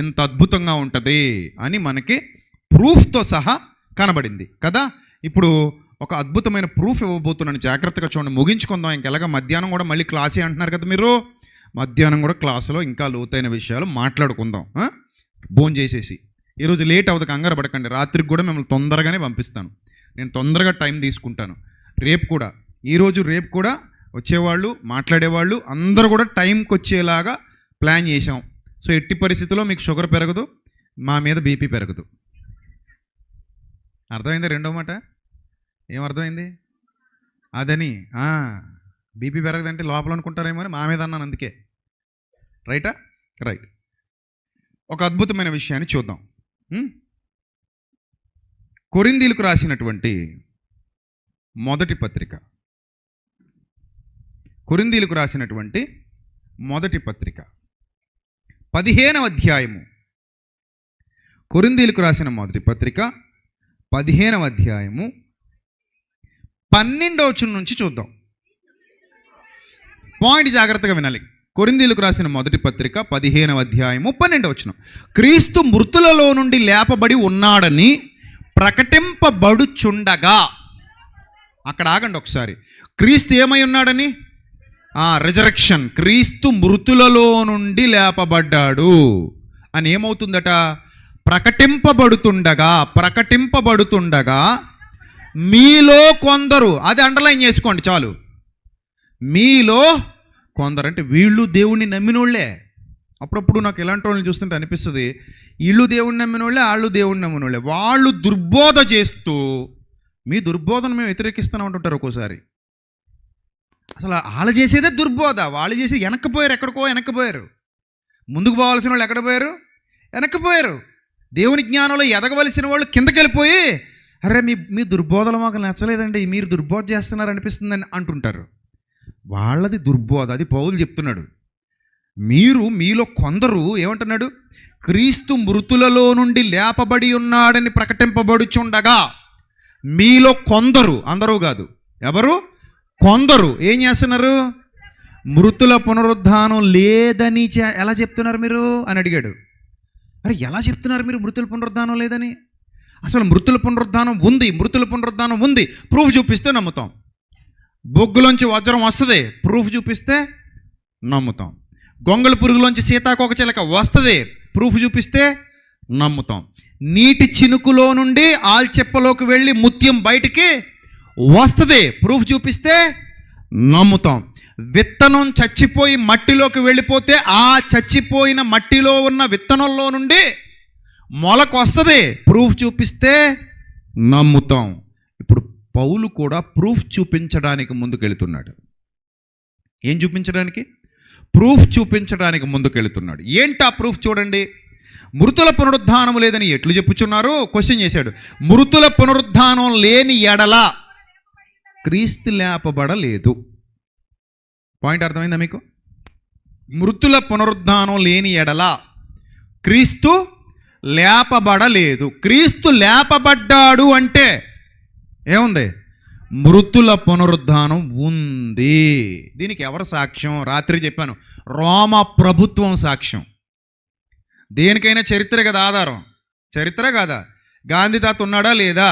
ఎంత అద్భుతంగా ఉంటుంది అని మనకి ప్రూఫ్తో సహా కనబడింది కదా. ఇప్పుడు ఒక అద్భుతమైన ప్రూఫ్ ఇవ్వబోతున్నాను, జాగ్రత్తగా చూడండి. ముగించుకుందాం. ఇంకెలాగా మధ్యాహ్నం కూడా మళ్ళీ క్లాసే అంటున్నారు కదా మీరు. మధ్యాహ్నం కూడా క్లాసులో ఇంకా లోతైన విషయాలు మాట్లాడుకుందాం భోజనం చేసేసి. ఈరోజు లేట్ అవుతుంది, కంగారు పడకండి. రాత్రికి కూడా మిమ్మల్ని తొందరగానే పంపిస్తాను. నేను తొందరగా టైం తీసుకుంటాను. రేపు కూడా, ఈరోజు రేపు కూడా వచ్చేవాళ్ళు, మాట్లాడేవాళ్ళు అందరూ కూడా టైంకి వచ్చేలాగా ప్లాన్ చేసాం. సో ఎట్టి పరిస్థితుల్లో మీకు షుగర్ పెరగదు, మా మీద బీపీ పెరగదు. అర్థమైంది? రెండో మాట ఏమర్థమైంది? అదని బీపీ పెరగదంటే లోపల అనుకుంటారేమో అని మా మీద అన్నాను, అందుకే. రైటా? రైట్. ఒక అద్భుతమైన విషయాన్ని చూద్దాం. కొరింథీయులకు రాసినటువంటి మొదటి పత్రిక, కొరింథీయులకు రాసినటువంటి మొదటి పత్రిక 15వ అధ్యాయము. కొరింథీయులకు రాసిన మొదటి పత్రిక 15వ అధ్యాయము 12వ వచనం నుంచి చూద్దాం. పాయింట్ జాగ్రత్తగా వినాలి. కొరింథీయులకు రాసిన మొదటి పత్రిక 15వ అధ్యాయము 12వ వచనం. క్రీస్తు మృతులలో నుండి లేపబడి ఉన్నాడని ప్రకటింపబడుచుండగా. అక్కడ ఆగండి ఒకసారి. క్రీస్తు ఏమై ఉన్నాడని? రిజరెక్షన్. క్రీస్తు మృతులలో నుండి లేపబడ్డాడు అని ఏమవుతుందట? ప్రకటింపబడుతుండగా మీలో కొందరు, అది అండర్లైన్ చేసుకోండి చాలు. మీలో కొందరు అంటే వీళ్ళు దేవుణ్ణి నమ్మినోళ్లే. అప్పుడప్పుడు నాకు ఇలాంటి వాళ్ళని చూస్తుంటే అనిపిస్తుంది, వీళ్ళు దేవుణ్ణి నమ్మినోళ్ళే, వాళ్ళు దేవుణ్ణి నమ్మినోళ్ళే. వాళ్ళు దుర్బోధ చేస్తూ మీ దుర్బోధను మేము వ్యతిరేకిస్తూనే ఉంటుంటారు ఒక్కోసారి. అసలు వాళ్ళు చేసేదే దుర్బోధ, వాళ్ళు చేసి వెనక్కిపోయారు, ఎక్కడికో వెనక్కిపోయారు. ముందుకు పోవాల్సిన వాళ్ళు ఎక్కడ పోయారు? వెనక్కిపోయారు. దేవుని జ్ఞానంలో ఎదగవలసిన వాళ్ళు కిందకి వెళ్ళిపోయి, అరే మీ దుర్బోధలు మాకు నచ్చలేదండి, మీరు దుర్బోధ చేస్తున్నారు అనిపిస్తుందని అంటుంటారు. వాళ్ళది దుర్బోధ. అది పౌలు చెప్తున్నాడు. మీలో కొందరు ఏమంటున్నాడు? క్రీస్తు మృతులలో నుండి లేపబడి ఉన్నాడని ప్రకటింపబడుచుండగా మీలో కొందరు, అందరూ కాదు, ఎవరు? కొందరు ఏం చేస్తున్నారు? మృతుల పునరుద్ధానం లేదని ఎలా చెప్తున్నారు మీరు అని అడిగాడు. అరే ఎలా చెప్తున్నారు మీరు మృతుల పునరుద్ధానం లేదని? అసలు మృతుల పునరుద్ధానం ఉంది, మృతుల పునరుద్ధానం ఉంది. ప్రూఫ్ చూపిస్తే నమ్ముతాం. బొగ్గులోంచి వజ్రం వస్తుంది, ప్రూఫ్ చూపిస్తే నమ్ముతాం. గొంగళి పురుగులోంచి సీతాకోకచిలక వస్తుంది, ప్రూఫ్ చూపిస్తే నమ్ముతాం. నీటి చినుకులో నుండి ఆల్చెప్పలోకి వెళ్ళి ముత్యం బయటికి వస్తుంది, ప్రూఫ్ చూపిస్తే నమ్ముతాం. విత్తనం చచ్చిపోయి మట్టిలోకి వెళ్ళిపోతే ఆ చచ్చిపోయిన మట్టిలో ఉన్న విత్తనంలో నుండి మొలకు వస్తుంది, ప్రూఫ్ చూపిస్తే నమ్ముతాం. ఇప్పుడు పౌలు కూడా ప్రూఫ్ చూపించడానికి ముందుకెళ్తున్నాడు. ఏం చూపించడానికి? ప్రూఫ్ చూపించడానికి ముందుకెళ్తున్నాడు. ఏంటా ప్రూఫ్? చూడండి. మృతుల పునరుద్ధానం లేదని ఎట్లు చెప్పుచున్నారు? క్వశ్చన్ చేశాడు. మృతుల పునరుద్ధానం లేని ఎడల క్రీస్తు లేపబడలేదు. పాయింట్ అర్థమైందా మీకు? మృతుల పునరుద్ధానం లేని ఎడల క్రీస్తు లేపబడలేదు. క్రీస్తు లేపబడ్డాడు అంటే ఏముంది? మృతుల పునరుద్ధానం ఉంది. దీనికి ఎవరు సాక్ష్యం? రాత్రి చెప్పాను, రోమ ప్రభుత్వం సాక్ష్యం. దేనికైనా చరిత్ర కదా ఆధారం. చరిత్ర కాదా? గాంధీ తాత ఉన్నాడా లేదా?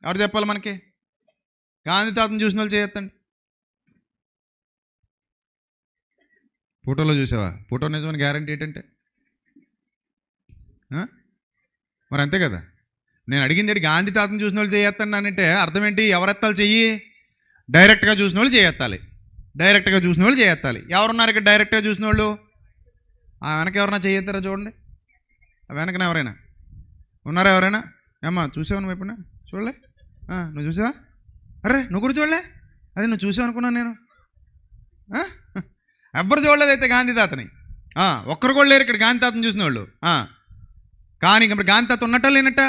ఎవరు చెప్పాలి మనకి? గాంధీ తాతను చూసిన వాళ్ళు చేయొద్దండి. ఫోటోలో చూసావా? ఫోటో నిజమని గ్యారంటీ ఏంటంటే మరి అంతే కదా. నేను అడిగింది ఏంటి? గాంధీ తాతను చూసిన వాళ్ళు చేయొద్దండి అంటే అర్థం ఏంటి? ఎవరెత్తాలి చెయ్యి? డైరెక్ట్గా చూసిన వాళ్ళు చేయెత్తాలి. డైరెక్ట్గా చూసిన వాళ్ళు చేయెత్తాలి. ఎవరున్నారు ఇక్కడ డైరెక్ట్గా చూసిన వాళ్ళు? ఆ వెనక ఎవరైనా చేయెత్తారా? చూడండి, ఆ వెనకన ఎవరైనా ఉన్నారా? ఎవరైనా? ఏమ్మా చూసావు నువ్వు ఎప్పుడైనా? చూడలే? నువ్వు చూసావా? అరే నువ్వు కూడా చూడలే? అదే నువ్వు చూసావు అనుకున్నాను నేను. ఎవ్వరు చూడలేదు అయితే గాంధీ తాతని. ఒక్కరు కూడా లేరు ఇక్కడ గాంధీ తాతని చూసిన వాళ్ళు. కానీ ఇప్పుడు గాంధీ తాత ఉన్నట్ట లేనట్ట?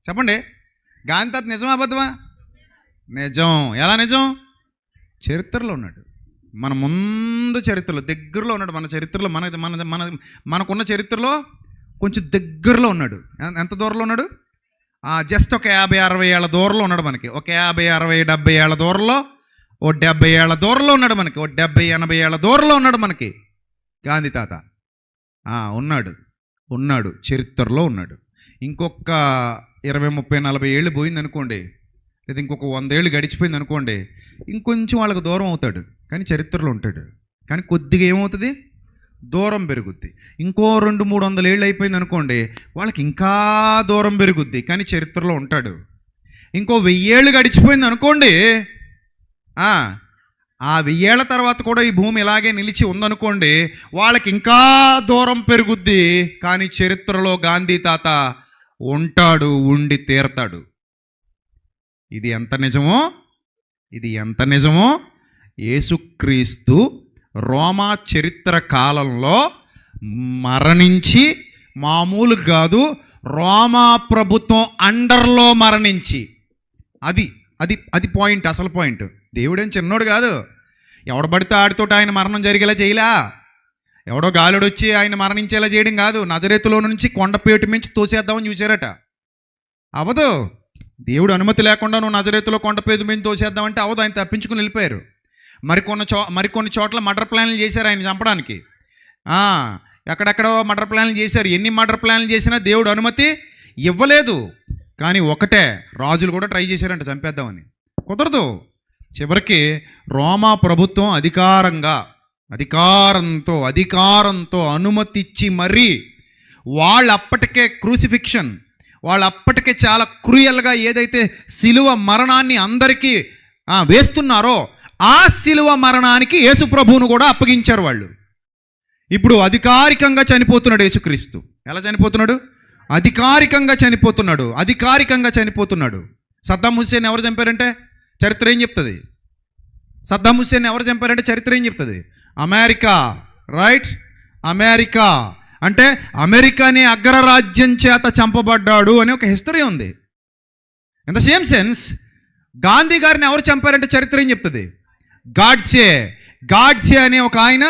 చెప్పండి. గాంధీ తాత నిజమా అబద్ధమా? నిజం. ఎలా నిజం? చరిత్రలో ఉన్నాడు. మన ముందు చరిత్రలో దగ్గరలో ఉన్నాడు. మన చరిత్రలో మనకున్న చరిత్రలో కొంచెం దగ్గరలో ఉన్నాడు. ఎంత దూరంలో ఉన్నాడు? జస్ట్ ఒక 50-60 ఏళ్ళ దూరంలో ఉన్నాడు మనకి. ఒక 50-60-70 ఏళ్ళ దూరంలో, ఓ 70 ఏళ్ళ దూరంలో ఉన్నాడు మనకి. ఓ 70-80 ఏళ్ళ దూరంలో ఉన్నాడు మనకి గాంధీ తాత. ఉన్నాడు చరిత్రలో ఉన్నాడు. ఇంకొక 20-30-40 ఏళ్ళు పోయింది అనుకోండి, లేదా ఇంకొక 100 ఏళ్ళు గడిచిపోయింది అనుకోండి, ఇంకొంచెం వాళ్ళకి దూరం అవుతాడు, కానీ చరిత్రలో ఉంటాడు. కానీ కొద్దిగా ఏమవుతుంది? దూరం పెరుగుద్ది. ఇంకో 200-300 ఏళ్ళు అయిపోయింది అనుకోండి, వాళ్ళకి ఇంకా దూరం పెరుగుద్ది, కానీ చరిత్రలో ఉంటాడు. ఇంకో 1000 ఏళ్ళు గడిచిపోయింది అనుకోండి, ఆ 1000 ఏళ్ల తర్వాత కూడా ఈ భూమి ఇలాగే నిలిచి ఉందనుకోండి, వాళ్ళకి ఇంకా దూరం పెరుగుద్ది, కానీ చరిత్రలో గాంధీ తాత ఉంటాడు, ఉండి తీరతాడు. ఇది ఎంత నిజమో యేసుక్రీస్తు రోమా చరిత్ర కాలంలో మరణించి, మామూలు కాదు, రోమా ప్రభుత్వం అండర్లో మరణించి, అది పాయింట్, అసలు పాయింట్. దేవుడేం చిన్నోడు కాదు. ఎవడ పడితే ఆడితోటి ఆయన మరణం జరిగేలా చేయలా. ఎవడో గాలుడొచ్చి ఆయన మరణించేలా చేయడం కాదు. నజరేతులో నుంచి కొండపేటు మించి తోసేద్దామని చూశారట. అవదు. దేవుడు అనుమతి లేకుండా నువ్వు నజరేతులో కొండపేటు మించి తోసేద్దామంటే అవదు. ఆయన తప్పించుకుని వెళ్ళిపోయారు. మరికొన్ని చోట్ల మర్డర్ ప్లాన్లు చేశారు ఆయన చంపడానికి. ఎక్కడెక్కడో మర్డర్ ప్లాన్లు చేశారు. ఎన్ని మర్డర్ ప్లాన్లు చేసినా దేవుడు అనుమతి ఇవ్వలేదు. కానీ ఒకటే, రాజులు కూడా ట్రై చేశారంట చంపేద్దామని, కుదరదు. చివరికి రోమా ప్రభుత్వం అధికారంతో అనుమతి ఇచ్చి మరీ వాళ్ళు అప్పటికే క్రూసిఫిక్షన్, వాళ్ళు అప్పటికే చాలా క్రూయల్గా ఏదైతే శిలువ మరణాన్ని అందరికీ వేస్తున్నారో ఆ శిలువ మరణానికి యేసు ప్రభువును కూడా అప్పగించారు వాళ్ళు. ఇప్పుడు అధికారికంగా చనిపోతున్నాడు యేసుక్రీస్తు. ఎలా చనిపోతున్నాడు? అధికారికంగా చనిపోతున్నాడు. సద్దాం హుస్సేన్ ఎవరు చంపారంటే చరిత్ర ఏం చెప్తుంది? సద్దాం హుస్సేన్ ఎవరు చంపారంటే చరిత్ర ఏం చెప్తుంది? America, right? అమెరికా అంటే అమెరికాని అగ్రరాజ్యం చేత చంపబడ్డాడు అని ఒక హిస్టరీ ఉంది. In the same sense Gandhi గారిని ఎవరు చంపారంటే చరిత్ర ఏం చెప్తుంది? గాడ్సే అనే ఒక ఆయన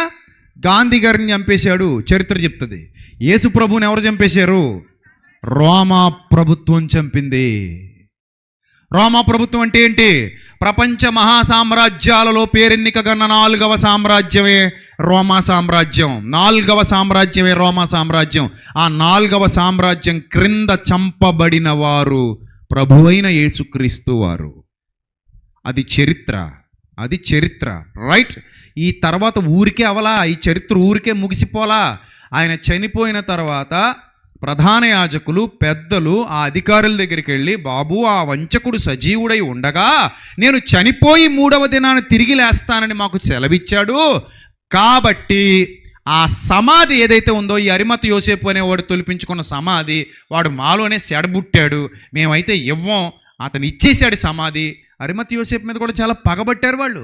గాంధీ గారిని చంపేశాడు, చరిత్ర చెప్తుంది. యేసు ప్రభువుని ఎవరు చంపేశారు? రోమా ప్రభుత్వం చంపింది. రోమా ప్రభుత్వం అంటే ఏంటి? ప్రపంచ మహాసామ్రాజ్యాలలో పేరెన్నికగన్న 4వ సామ్రాజ్యమే రోమా సామ్రాజ్యం. 4వ సామ్రాజ్యమే రోమా సామ్రాజ్యం. ఆ 4వ సామ్రాజ్యం క్రింద చంపబడిన వారు ప్రభువైన యేసుక్రీస్తు వారు. అది చరిత్ర, రైట్? ఈ తర్వాత ఊరికే అవలా, ఈ చరిత్ర ఊరికే ముగిసిపోలా. ఆయన చనిపోయిన తర్వాత ప్రధాన యాజకులు, పెద్దలు, ఆ అధికారుల దగ్గరికి వెళ్ళి, బాబు ఆ వంచకుడు సజీవుడై ఉండగా నేను చనిపోయి 3వ దినాన తిరిగి లేస్తానని మాకు సెలవిచ్చాడు, కాబట్టి ఆ సమాధి ఏదైతే ఉందో, ఈ అరిమత యోసేపు అనేవాడు తొలిపించుకున్న సమాధి, వాడు మాలోనే సెడబుట్టాడు, మేమైతే ఇవ్వం, అతను ఇచ్చేశాడు సమాధి. అరిమత యోసేపు మీద కూడా చాలా పగబట్టారు వాళ్ళు.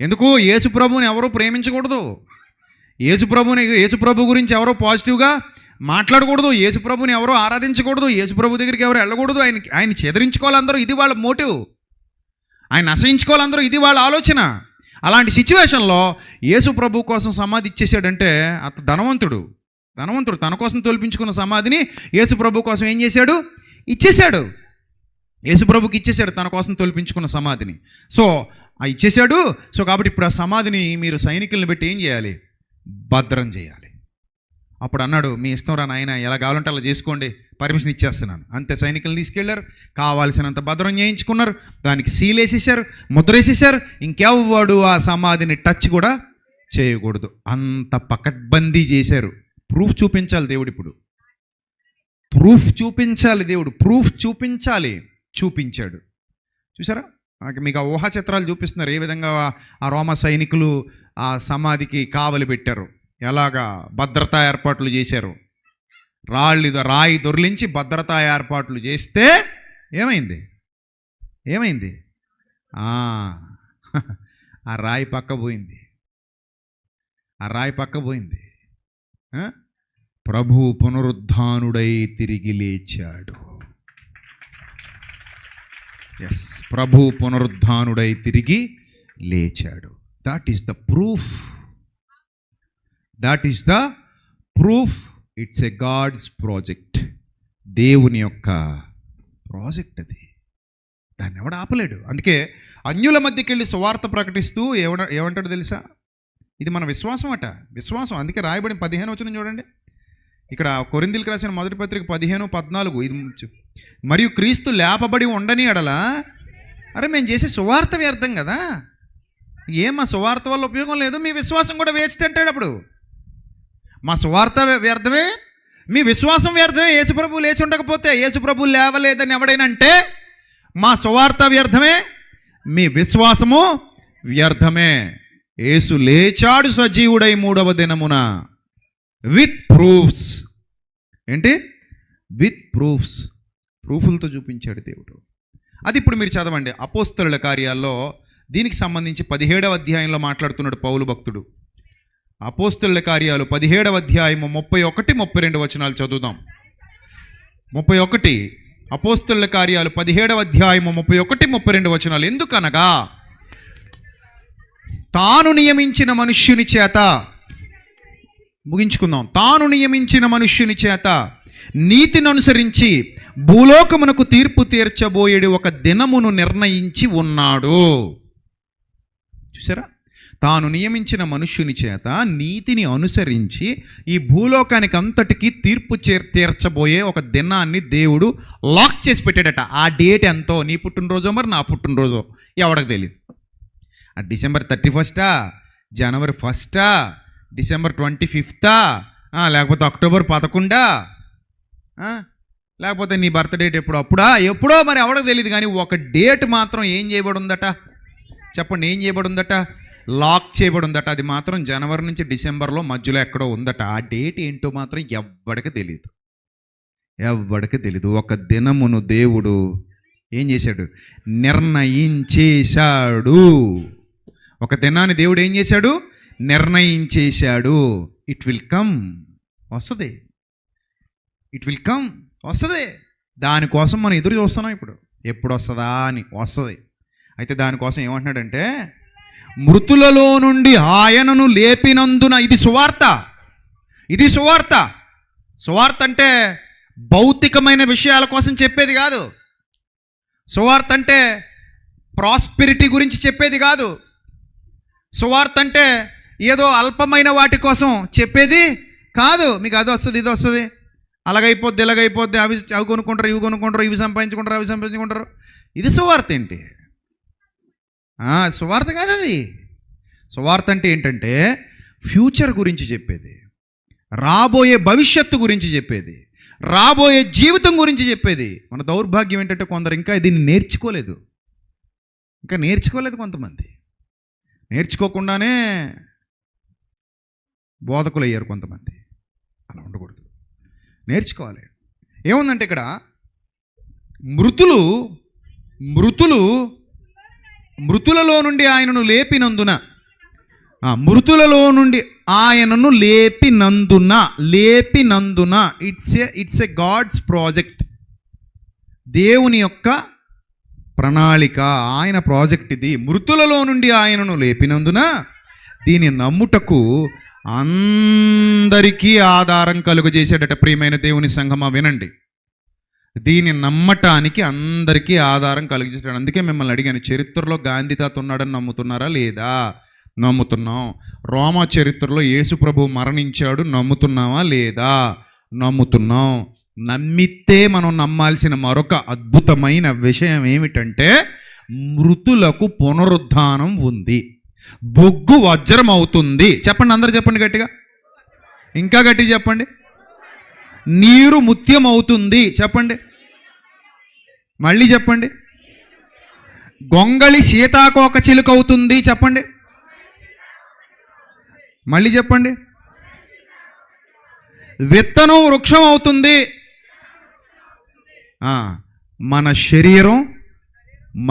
ఎందుకు? యేసు ప్రభువుని ఎవరో ప్రేమించకూడదు, యేసు ప్రభు గురించి ఎవరో పాజిటివ్గా మాట్లాడకూడదు, యేసు ప్రభుని ఎవరో ఆరాధించకూడదు, యేసు ప్రభు దగ్గరికి ఎవరు వెళ్ళకూడదు, ఆయన చెదరించుకోవాలందరూ, ఇది వాళ్ళ మోటివ్. ఆయన అసహించుకోవాలందరూ, ఇది వాళ్ళ ఆలోచన. అలాంటి సిచ్యువేషన్లో యేసు ప్రభు కోసం సమాధి ఇచ్చేసాడంటే అత ధనవంతుడు తన కోసం తొలిపించుకున్న సమాధిని యేసు ప్రభు కోసం ఏం చేశాడు? ఇచ్చేశాడు. యేసు ప్రభుకి ఇచ్చేశాడు తన కోసం తొలిపించుకున్న సమాధిని. సో ఇచ్చేశాడు. సో కాబట్టి ఇప్పుడు ఆ సమాధిని మీరు సైనికులను పెట్టి ఏం చేయాలి? భద్రం చేయాలి. అప్పుడు అన్నాడు, మీ ఇష్టం రా నాయన, ఎలా కావాలంటే అలా చేసుకోండి, పర్మిషన్ ఇచ్చేస్తున్నాను. అంతే, సైనికులను తీసుకెళ్లారు, కావాల్సినంత భద్రం చేయించుకున్నారు, దానికి సీల్ వేసేసారు, ముద్ర వేసేసారు. ఇంకెవ్వడు ఆ సమాధిని టచ్ కూడా చేయకూడదు, అంత పకడ్బందీ చేశారు. ప్రూఫ్ చూపించాలి దేవుడు. ఇప్పుడు ప్రూఫ్ చూపించాలి దేవుడు, ప్రూఫ్ చూపించాడు. చూసారా? మీకు ఆ ఊహా చిత్రాలు చూపిస్తున్నారు, ఏ విధంగా ఆ రోమా సైనికులు ఆ సమాధికి కావలి పెట్టారు, ఎలాగా భద్రతా ఏర్పాట్లు చేశారు. రాయి దొర్లించి భద్రతా ఏర్పాట్లు చేస్తే ఏమైంది? ఆ రాయి పక్క పోయింది. ప్రభు పునరుద్ధానుడై తిరిగి లేచాడు. ఎస్, ప్రభు పునరుద్ధానుడై తిరిగి లేచాడు. That is the proof. It's a God's project. దేవుని యొక్క ప్రాజెక్ట్ అది. దాన్ని ఎవడు ఆపలేడు. అందుకే అన్యుల మధ్యకి వెళ్ళి సువార్త ప్రకటిస్తూ ఏమంటాడు తెలుసా? ఇది మన విశ్వాసం. అందుకే రాయబడిన 15 వచనం చూడండి. ఇక్కడ కొరింథీయులకు రాసిన మొదటి పత్రిక 15:14. ఇది మరియు క్రీస్తు లేపబడి ఉండని ఎడల, అరే మేము చేసే సువార్త వ్యర్థం కదా, మా సువార్త వల్ల ఉపయోగం లేదు, మీ విశ్వాసం కూడా వేస్ట్ అంటాడు. అప్పుడు మా సువార్త వ్యర్థమే, మీ విశ్వాసం వ్యర్థమే. యేసుప్రభు లేచి ఉండకపోతే, యేసుప్రభు లేవలేదని ఎవడైనా అంటే మా సువార్త వ్యర్థమే, మీ విశ్వాసము వ్యర్థమే. యేసు లేచాడు సజీవుడై 3వ దినమున విత్ ప్రూఫ్స్. ఏంటి? విత్ ప్రూఫ్లతో చూపించాడు దేవుడు. అది ఇప్పుడు మీరు చదవండి అపోస్తలుల కార్యాల్లో. దీనికి సంబంధించి 17వ అధ్యాయంలో మాట్లాడుతున్నాడు పౌలు భక్తుడు. అపోస్తలుల కార్యాలు 17వ అధ్యాయము 31-32 వచనాలు చదువుదాం. 31 అపోస్తలుల కార్యాలు 17వ అధ్యాయము 31-32 వచనాలు. ఎందుకనగా తాను నియమించిన మనుష్యుని చేత, ముగించుకుందాం, తాను నియమించిన మనుష్యుని చేత నీతిని అనుసరించి భూలోకమునకు తీర్పు తీర్చబోయేడు ఒక దినమును నిర్ణయించి ఉన్నాడు. చూసారా? తాను నియమించిన మనుష్యుని చేత నీతిని అనుసరించి ఈ భూలోకానికి అంతటికీ తీర్పు తీర్చబోయే ఒక దినాన్ని దేవుడు లాక్ చేసి పెట్టాడట. ఆ డేట్ ఎంతో, నీ పుట్టినరోజో మరి నా పుట్టినరోజో ఎవరికి తెలియదు. ఆ డిసెంబర్ 31, జనవరి 1, డిసెంబర్ 25, లేకపోతే అక్టోబర్ 11, లేకపోతే నీ బర్త్ డేట్ ఎప్పుడో మరి ఎవడో తెలియదు, కానీ ఒక డేట్ మాత్రం ఏం చేయబడి ఉందట చెప్పండి, ఏం చేయబడి ఉందట? లాక్ చేయబడి ఉందట. అది మాత్రం జనవరి నుంచి డిసెంబర్లో మధ్యలో ఎక్కడో ఉందట. ఆ డేట్ ఏంటో మాత్రం ఎవ్వడికి తెలియదు. ఒక దినమును దేవుడు ఏం చేశాడు? నిర్ణయించేశాడు. ఒక దినాన్ని దేవుడు ఏం చేశాడు? నిర్ణయించేశాడు. ఇట్ విల్ కమ్, వస్తుంది. దానికోసం మనం ఎదురు చూస్తున్నాం. ఇప్పుడు ఎప్పుడు వస్తుందా అని. వస్తుంది. అయితే దానికోసం ఏమంటున్నాడంటే, మృతులలో నుండి ఆయనను లేపినందున. ఇది సువార్త. సువార్త అంటే భౌతికమైన విషయాల కోసం చెప్పేది కాదు. సువార్త అంటే ప్రాస్పెరిటీ గురించి చెప్పేది కాదు. సువార్త అంటే ఏదో అల్పమైన వాటి కోసం చెప్పేది కాదు. మీకు అది వస్తుంది, ఇది వస్తుంది, అలాగైపోద్ది, ఇలాగైపోద్ది, అవి కొనుక్కుంటారు, ఇవి కొనుక్కుంటారు, ఇవి సంపాదించుకుంటారు. ఇది సువార్త ఏంటి? సువార్త కాదు అది. సువార్త అంటే ఏంటంటే ఫ్యూచర్ గురించి చెప్పేది, రాబోయే భవిష్యత్తు గురించి చెప్పేది, రాబోయే జీవితం గురించి చెప్పేది. మన దౌర్భాగ్యం ఏంటంటే కొందరు ఇంకా దీన్ని నేర్చుకోలేదు. కొంతమంది నేర్చుకోకుండానే బోధకులు అయ్యారు. కొంతమంది అలా ఉండకూడదు, నేర్చుకోవాలి. ఏముందంటే ఇక్కడ మృతులలో నుండి ఆయనను లేపినందున, ఇట్స్ ఎ గాడ్స్ ప్రాజెక్ట్. దేవుని యొక్క ప్రణాళిక, ఆయన ప్రాజెక్ట్ ఇది. మృతులలో నుండి ఆయనను లేపినందున దీని నమ్ముటకు అందరికీ ఆధారం కలుగజేసాడట. ప్రియమైన దేవుని సంఘమా వినండి, దీన్ని నమ్మటానికి అందరికీ ఆధారం కలిగించాడు. అందుకే మిమ్మల్ని అడిగాను, చరిత్రలో గాంధీ తాత ఉన్నాడని నమ్ముతున్నారా లేదా? నమ్ముతున్నాం. రోమా చరిత్రలో యేసు ప్రభువు మరణించాడు, నమ్ముతున్నావా లేదా? నమ్ముతున్నాం. నమ్మితే మనం నమ్మాల్సిన మరొక అద్భుతమైన విషయం ఏమిటంటే, మృతులకు పునరుద్ధానం ఉంది. బొగ్గు వజ్రం అవుతుంది. చెప్పండి, అందరూ చెప్పండి గట్టిగా, ఇంకా గట్టిగా చెప్పండి. నీరు ముత్యం అవుతుంది. చెప్పండి, మళ్ళీ చెప్పండి. గొంగళి సీతాకోక చిలుక అవుతుంది. చెప్పండి, మళ్ళీ చెప్పండి. విత్తనం వృక్షం అవుతుంది. మన శరీరం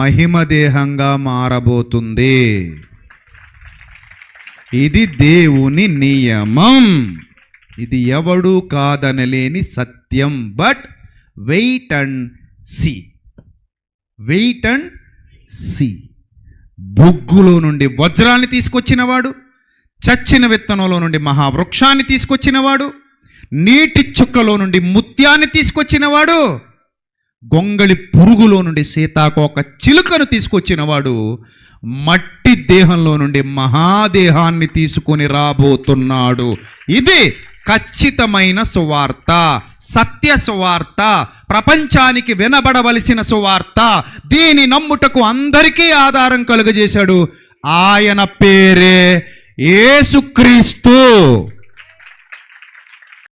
మహిమదేహంగా మారబోతుంది. ఇది దేవుని నియమం. ఇది ఎవడు కాదనలేని సత్యం. But wait and see. బొగ్గులో నుండి వజ్రాన్ని తీసుకొచ్చినవాడు, చచ్చిన విత్తనంలో నుండి మహావృక్షాన్ని తీసుకొచ్చినవాడు, నీటి చుక్కలో నుండి ముత్యాన్ని తీసుకొచ్చినవాడు, గొంగళి పురుగులో నుండి సీతాకోక చిలుకను తీసుకొచ్చినవాడు, మట్టి దేహంలో నుండి మహాదేహాన్ని తీసుకొని రాబోతున్నాడు. ఇది ఖచ్చితమైన సువార్త, సత్య సువార్త, ప్రపంచానికి వినబడవలసిన సువార్త. దీని నమ్ముటకు అందరికీ ఆధారం కలుగజేశాడు. ఆయన పేరే యేసుక్రీస్తు.